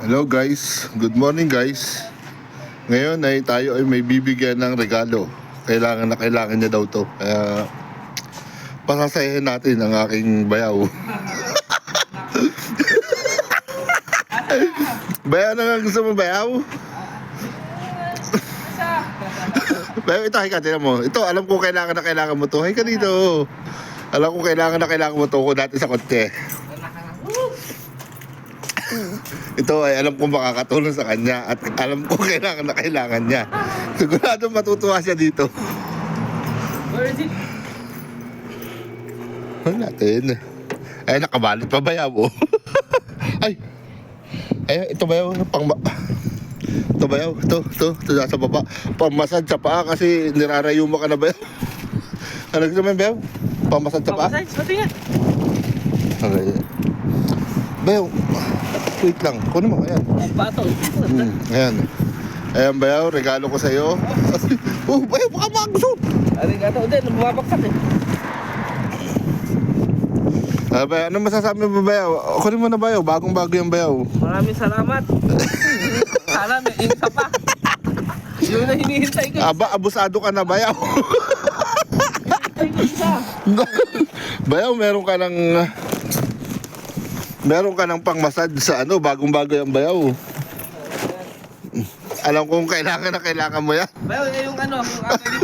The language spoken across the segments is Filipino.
Hello guys, good morning guys. Ngayon ay tayo ay may bibigyan ng regalo. Kailangan niya daw to. Kaya pasasayahin natin ang aking bayaw. Bayaw na nga gusto mo bayaw? Bayaw ito, hay ka, tinan mo. Ito, alam ko kailangan mo to. Hay ka dito. Alam ko kailangan mo to ko dati sa kotse. Ito ay alam ko makakatulong sa kanya at alam ko kailangan niya. Sigurado matutuwa siya dito. Where is it? Ano natin? Ay, nakabalit pa bayaw oh. Ay, ito bayaw. Ito bayaw. Ito nasa baba. Pamasad sa paa kasi nirarayo mo ka na bayaw. Ano gusto mo bayaw? Pamasad sa paa? Pamasad? Pati nga. Okay. Bayaw, wait lang. Kunin mo, ayan. Pato. Ayan. Ayan bayaw, regalo ko sa'yo. Oh, bayaw, baka magusto. Arigato. Hindi, bumabaksak eh. Bayaw, ano masasabi mo bayaw? Kunin mo na bayaw, bagong-bago yung bayaw. Maraming salamat. Sana may isa pa. Yun na hinihintay ko. Aba, abusado ka na bayaw. Hinihintay ko isa. Bayaw, meron ka ng pang-massage sa ano, bagong-bago yung bayaw. Alam kong kailangan mo yan. Bayo, yung ano, yung aking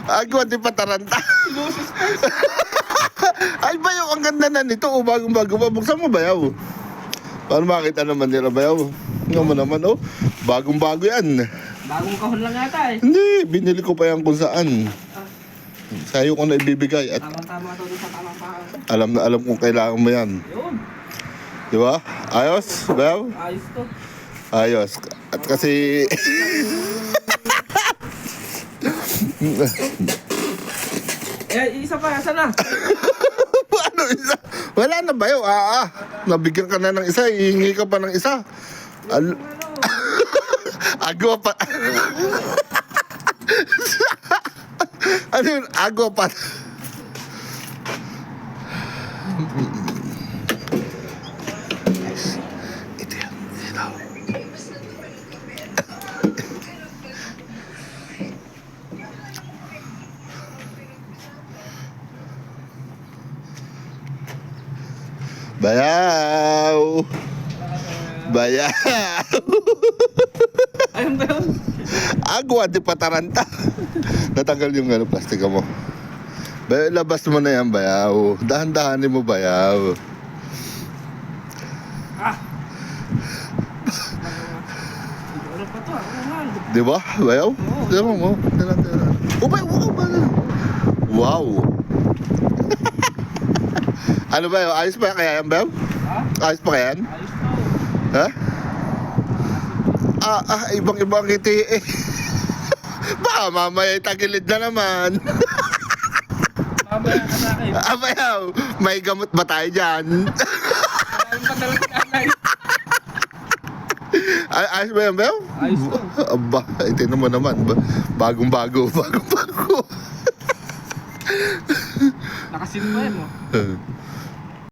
Ako, di pa taranta. Ay, bayaw, ang ganda na nito. Oh, bagong-bago pa. Buksan mo, bayaw. Paano makita naman nila, bayaw? Tingnan mo naman, oh. Bagong-bago yan. bagong kahon lang yata eh. Hindi, binili ko pa yan kung saan. Sa'yo ko na ibibigay. At Tama-tama to doon sa tamang pahang. alam kung kailangan mo yan. Yun. Di ba? Ayos, bayaw? Ayos to. Ayos. At kasi... Isa pa, saan na? Ano isa? Wala na bayaw. Nabigyan ka na ng isa. Hihingi ka pa ng isa. Agwa pa. Ano yun? Agwa pa. Ito yan. Ito. Bayaw. Bayaw. Ayun ba yun? Agwa, di pa taranta. Natanggal yung plastic mo. Bayaw, labas mo na yan, bayaw. Dahan-dahanin mo, bayaw. Ano pa to? Ano man? Di ba, bayaw? Tignan mo. Tignan. Oh, bayaw, bayaw. Wow. Ano bayaw? Ayos pa kaya yan, bayaw? Ha? Ayos pa kaya yan? Ayos to. Ha? Ibang-ibang ngiti eh. Baka mamaya tagilid na naman. Mamaya ka sa akin. Bayaw, may gamot ba tayo dyan? Maraming padala sa kanay. Ayos ba yan, bayaw? Ayos to. Aba, itinan mo naman. Bagong-bago. Nakasin pa yan mo.